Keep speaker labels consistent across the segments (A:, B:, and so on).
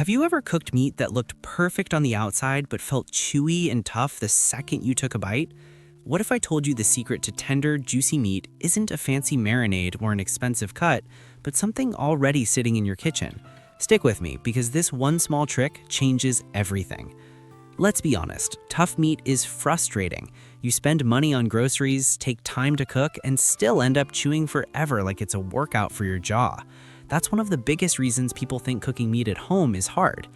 A: Have you ever cooked meat that looked perfect on the outside but felt chewy and tough the second you took a bite? What if I told you the secret to tender, juicy meat isn't a fancy marinade or an expensive cut, but something already sitting in your kitchen? Stick with me, because this one small trick changes everything. Let's be honest, tough meat is frustrating. You spend money on groceries, take time to cook, and still end up chewing forever like it's a workout for your jaw. That's one of the biggest reasons people think cooking meat at home is hard.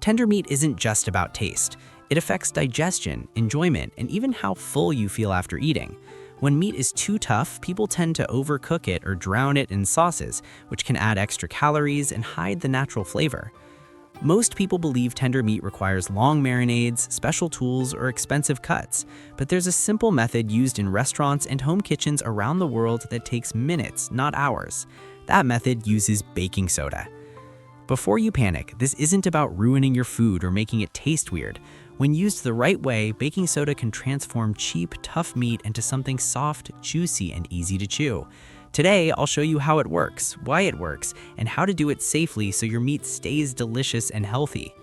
A: Tender meat isn't just about taste. It affects digestion, enjoyment, and even how full you feel after eating. When meat is too tough, people tend to overcook it or drown it in sauces, which can add extra calories and hide the natural flavor. Most people believe tender meat requires long marinades, special tools, or expensive cuts, but there's a simple method used in restaurants and home kitchens around the world that takes minutes, not hours. That method uses baking soda. Before you panic, this isn't about ruining your food or making it taste weird. When used the right way, baking soda can transform cheap, tough meat into something soft, juicy, and easy to chew. Today, I'll show you how it works, why it works, and how to do it safely so your meat stays delicious and healthy.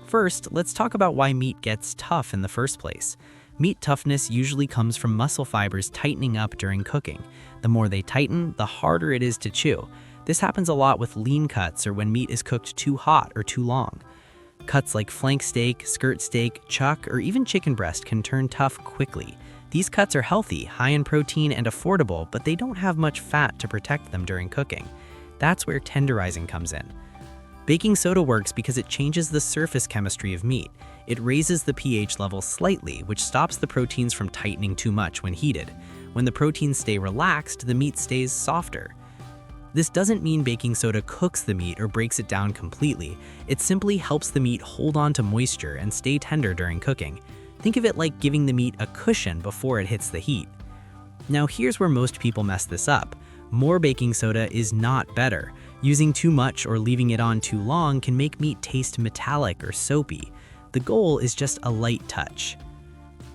A: First, let's talk about why meat gets tough in the first place. Meat toughness usually comes from muscle fibers tightening up during cooking. The more they tighten, the harder it is to chew. This happens a lot with lean cuts or when meat is cooked too hot or too long. Cuts like flank steak, skirt steak, chuck, or even chicken breast can turn tough quickly. These cuts are healthy, high in protein, and affordable, but they don't have much fat to protect them during cooking. That's where tenderizing comes in. Baking soda works because it changes the surface chemistry of meat. It raises the pH level slightly, which stops the proteins from tightening too much when heated. When the proteins stay relaxed, the meat stays softer. This doesn't mean baking soda cooks the meat or breaks it down completely. It simply helps the meat hold on to moisture and stay tender during cooking. Think of it like giving the meat a cushion before it hits the heat. Now here's where most people mess this up. More baking soda is not better. Using too much or leaving it on too long can make meat taste metallic or soapy. The goal is just a light touch.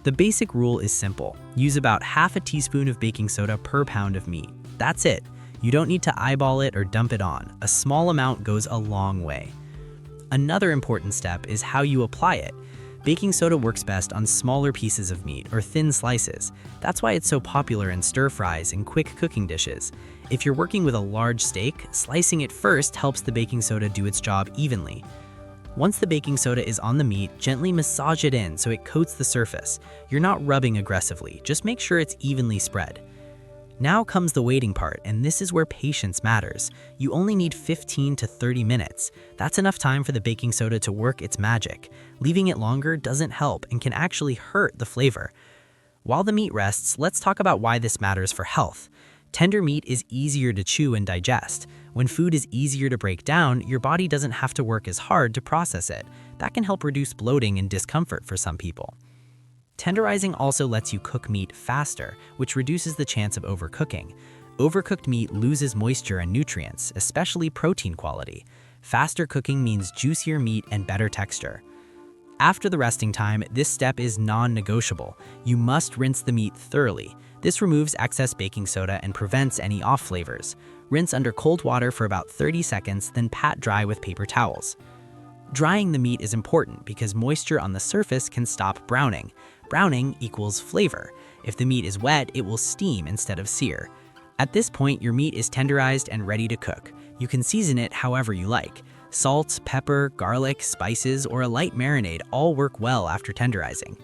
A: The basic rule is simple. Use about half a teaspoon of baking soda per pound of meat. That's it. You don't need to eyeball it or dump it on. A small amount goes a long way. Another important step is how you apply it. Baking soda works best on smaller pieces of meat or thin slices. That's why it's so popular in stir fries and quick cooking dishes. If you're working with a large steak, slicing it first helps the baking soda do its job evenly. Once the baking soda is on the meat, gently massage it in so it coats the surface. You're not rubbing aggressively, just make sure it's evenly spread. Now comes the waiting part, and this is where patience matters. You only need 15 to 30 minutes. That's enough time for the baking soda to work its magic. Leaving it longer doesn't help and can actually hurt the flavor. While the meat rests, let's talk about why this matters for health. Tender meat is easier to chew and digest. When food is easier to break down, your body doesn't have to work as hard to process it. That can help reduce bloating and discomfort for some people. Tenderizing also lets you cook meat faster, which reduces the chance of overcooking. Overcooked meat loses moisture and nutrients, especially protein quality. Faster cooking means juicier meat and better texture. After the resting time, this step is non-negotiable. You must rinse the meat thoroughly. This removes excess baking soda and prevents any off flavors. Rinse under cold water for about 30 seconds, then pat dry with paper towels. Drying the meat is important because moisture on the surface can stop browning. Browning equals flavor. If the meat is wet, it will steam instead of sear. At this point, your meat is tenderized and ready to cook. You can season it however you like. Salt, pepper, garlic, spices, or a light marinade all work well after tenderizing.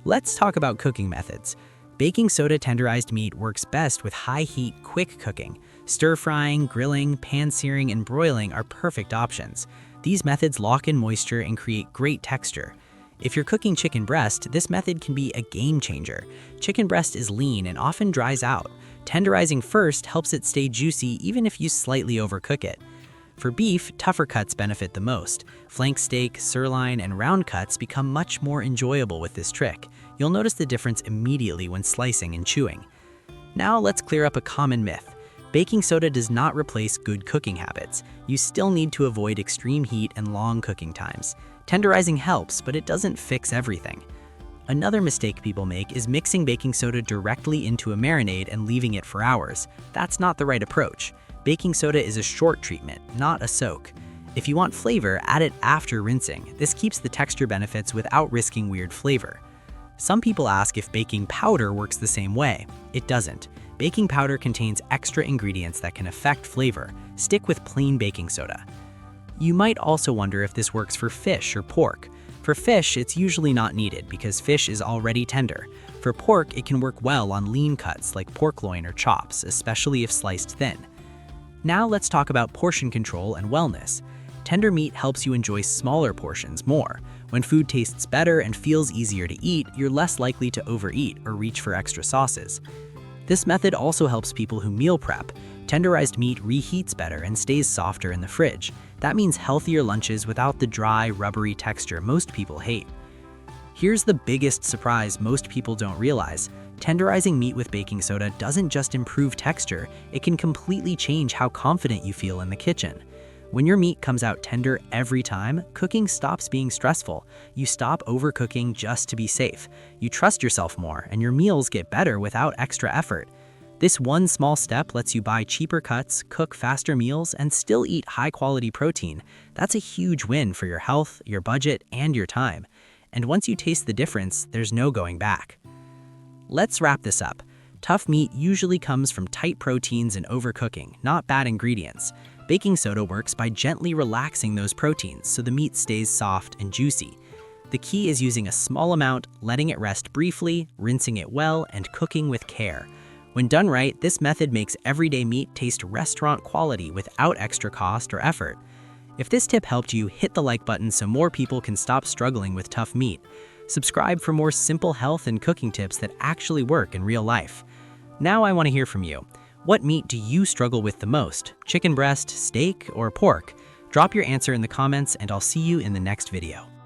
A: Let's talk about cooking methods. Baking soda tenderized meat works best with high-heat, quick cooking. Stir-frying, grilling, pan-searing, and broiling are perfect options. These methods lock in moisture and create great texture. If you're cooking chicken breast, this method can be a game changer. Chicken breast is lean and often dries out. Tenderizing first helps it stay juicy even if you slightly overcook it. For beef, tougher cuts benefit the most. Flank steak, sirloin, and round cuts become much more enjoyable with this trick. You'll notice the difference immediately when slicing and chewing. Now let's clear up a common myth. Baking soda does not replace good cooking habits. You still need to avoid extreme heat and long cooking times. Tenderizing helps, but it doesn't fix everything. Another mistake people make is mixing baking soda directly into a marinade and leaving it for hours. That's not the right approach. Baking soda is a short treatment, not a soak. If you want flavor, add it after rinsing. This keeps the texture benefits without risking weird flavor. Some people ask if baking powder works the same way. It doesn't. Baking powder contains extra ingredients that can affect flavor. Stick with plain baking soda. You might also wonder if this works for fish or pork. For fish, it's usually not needed because fish is already tender. For pork, it can work well on lean cuts like pork loin or chops, especially if sliced thin. Now let's talk about portion control and wellness. Tender meat helps you enjoy smaller portions more. When food tastes better and feels easier to eat, you're less likely to overeat or reach for extra sauces. This method also helps people who meal prep. Tenderized meat reheats better and stays softer in the fridge. That means healthier lunches without the dry, rubbery texture most people hate. Here's the biggest surprise most people don't realize. Tenderizing meat with baking soda doesn't just improve texture, it can completely change how confident you feel in the kitchen. When your meat comes out tender every time, cooking stops being stressful. You stop overcooking just to be safe. You trust yourself more, and your meals get better without extra effort. This one small step lets you buy cheaper cuts, cook faster meals, and still eat high-quality protein. That's a huge win for your health, your budget, and your time. And once you taste the difference, there's no going back. Let's wrap this up. Tough meat usually comes from tight proteins and overcooking, not bad ingredients. Baking soda works by gently relaxing those proteins so the meat stays soft and juicy. The key is using a small amount, letting it rest briefly, rinsing it well, and cooking with care. When done right, this method makes everyday meat taste restaurant quality without extra cost or effort. If this tip helped you, hit the like button so more people can stop struggling with tough meat. Subscribe for more simple health and cooking tips that actually work in real life. Now I want to hear from you. What meat do you struggle with the most? Chicken breast, steak, or pork? Drop your answer in the comments and I'll see you in the next video.